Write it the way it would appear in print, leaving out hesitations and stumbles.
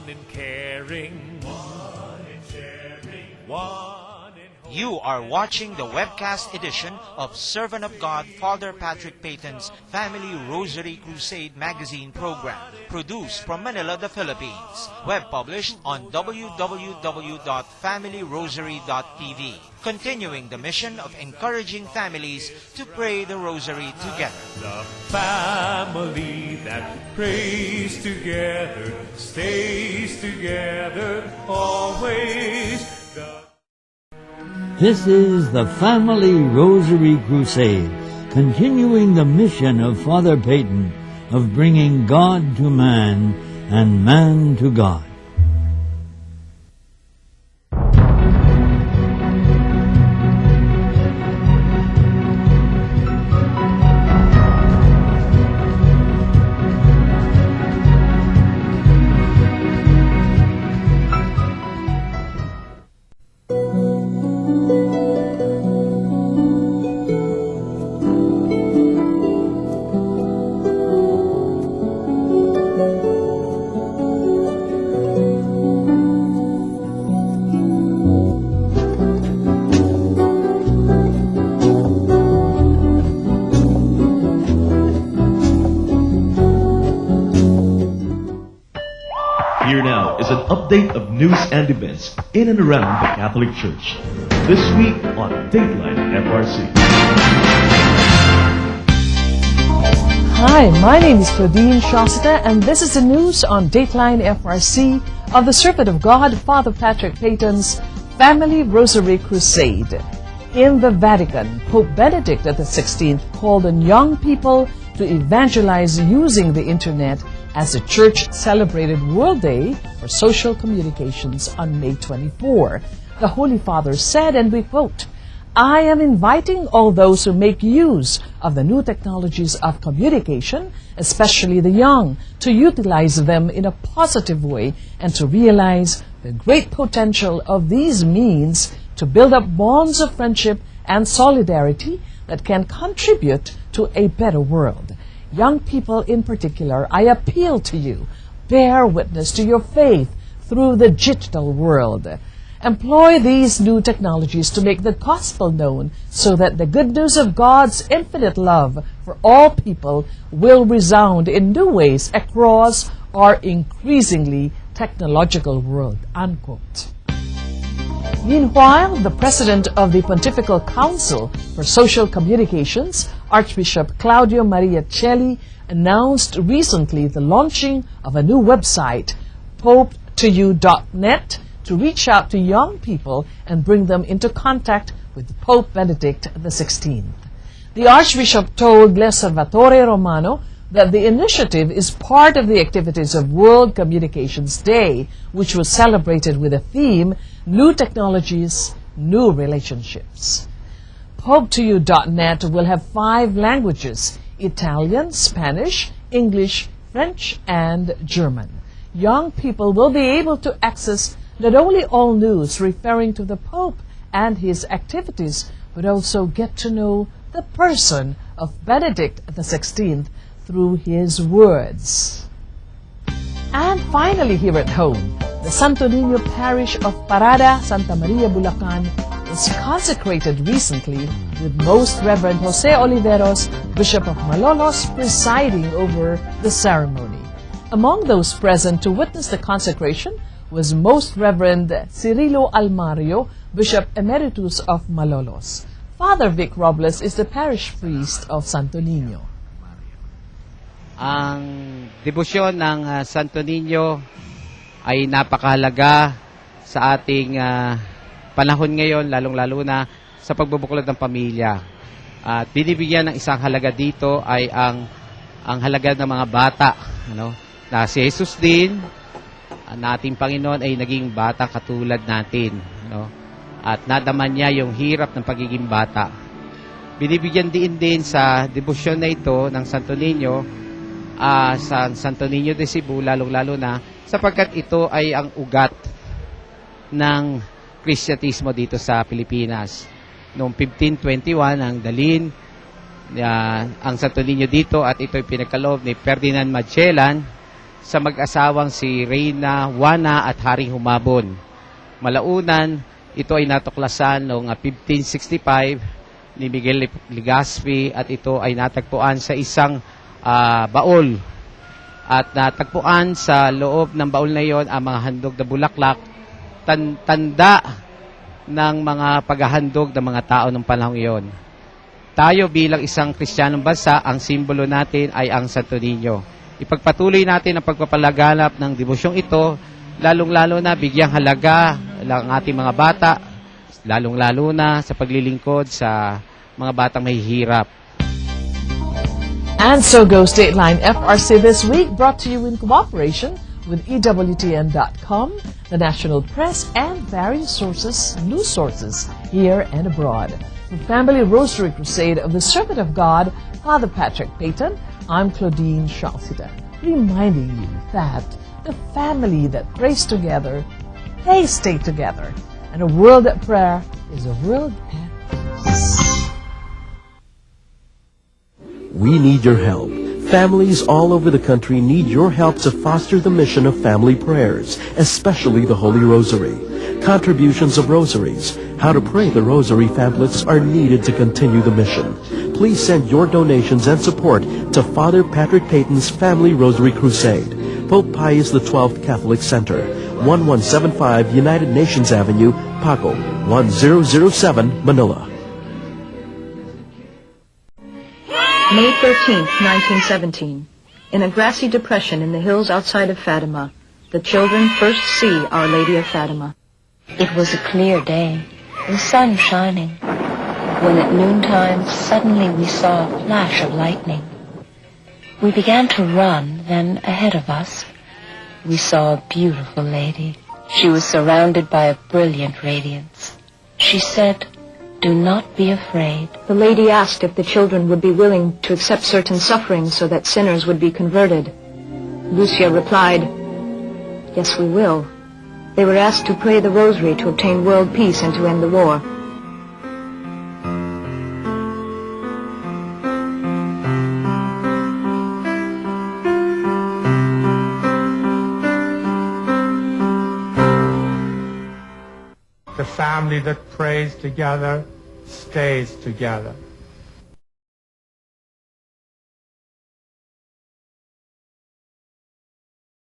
in caring, one in sharing, one in hope. You are watching the webcast edition of Servant of God Father Patrick Peyton's Family Rosary Crusade magazine program, produced from Manila, the Philippines. Web published on www.familyrosary.tv. Continuing the mission of encouraging families to pray the Rosary together. The family that prays together, stays together, always. This is the Family Rosary Crusade, continuing the mission of Father Peyton of bringing God to man and man to God. Here now is an update of news and events in and around the Catholic Church. This week on Dateline FRC. Hi, my name is Claudine Zialcita, and this is the news on Dateline FRC of the Servant of God, Father Patrick Peyton's Family Rosary Crusade. In the Vatican, Pope Benedict XVI called on young people to evangelize using the Internet as the Church celebrated World Day for Social Communications on May 24. The Holy Father said, and we quote, "I am inviting all those who make use of the new technologies of communication, especially the young, to utilize them in a positive way and to realize the great potential of these means to build up bonds of friendship and solidarity that can contribute to a better world. Young people in particular, I appeal to you, bear witness to your faith through the digital world. Employ these new technologies to make the gospel known so that the good news of God's infinite love for all people will resound in new ways across our increasingly technological world." Unquote. Meanwhile, the President of the Pontifical Council for Social Communications, Archbishop Claudio Maria Celli, announced recently the launching of a new website, pope2you.net, to reach out to young people and bring them into contact with Pope Benedict XVI. The Archbishop told L'Osservatore Romano that the initiative is part of the activities of World Communications Day, which was celebrated with the theme, New Technologies, New Relationships. Pope2you.net will have 5 languages: Italian, Spanish, English, French, and German. Young people will be able to access not only all news referring to the Pope and his activities, but also get to know the person of Benedict XVI through his words. And finally, here at home, the Santo Niño Parish of Parada, Santa Maria, Bulacan was consecrated recently with Most Reverend Jose Oliveros, Bishop of Malolos, presiding over the ceremony. Among those present to witness the consecration was Most Reverend Cirilo Almario, Bishop Emeritus of Malolos. Father Vic Robles is the parish priest of Santo Niño. Ang debosyon ng Santo Niño ay napakahalaga sa ating panahon ngayon, lalong-lalo na sa pagbubuklod ng pamilya. At binibigyan ng isang halaga dito ay ang halaga ng mga bata, na si Jesus din, ang ating Panginoon, ay naging bata katulad natin, at nadaman niya yung hirap ng pagiging bata. Binibigyan din sa debosyon na ito ng Santo Niño, sa Santo Niño de Cebu, lalong-lalo na sapagkat ito ay ang ugat ng Kristyanismo dito sa Pilipinas. Noong 1521, ang dalhin ang Santo Niño dito at ito'y pinagkaloob ni Ferdinand Magellan sa mag-asawang si Reyna Juana at Haring Humabon. Malaunan, ito ay natuklasan noong 1565 ni Miguel Legazpi at ito ay natagpuan sa isang baul. At natagpuan sa loob ng baul na iyon ang mga handog na bulaklak, tanda ng mga paghahandog ng mga tao ng panahong iyon. Tayo bilang isang Kristiyanong bansa, ang simbolo natin ay ang Santo Niño. Ipagpatuloy natin ang pagpapalaganap ng devosyong ito, lalong-lalo na bigyang halaga ng ating mga bata, lalong-lalo na sa paglilingkod sa mga batang mahihirap. And so goes Dateline FRC this week, brought to you in cooperation with EWTN.com, the national press, and various sources, news sources, here and abroad. From Family Rosary Crusade of the Servant of God, Father Patrick Peyton, I'm Claudine Zialcita, reminding you that the family that prays together, they stay together. And a world at prayer is a world at peace. We need your help. Families all over the country need your help to foster the mission of family prayers, especially the Holy Rosary. Contributions of rosaries, how to pray the rosary pamphlets are needed to continue the mission. Please send your donations and support to Father Patrick Peyton's Family Rosary Crusade, Pope Pius XII Catholic Center, 1175 United Nations Avenue, Paco, 1007, Manila. May 13th, 1917. In a grassy depression in the hills outside of Fatima, the children first see Our Lady of Fatima. It was a clear day, the sun shining, when at noontime suddenly we saw a flash of lightning. We began to run, then ahead of us, we saw a beautiful lady. She was surrounded by a brilliant radiance. She said, "Do not be afraid." The lady asked if the children would be willing to accept certain sufferings so that sinners would be converted. Lucia replied, "Yes, we will." They were asked to pray the rosary to obtain world peace and to end the war. The family that prays together stays together.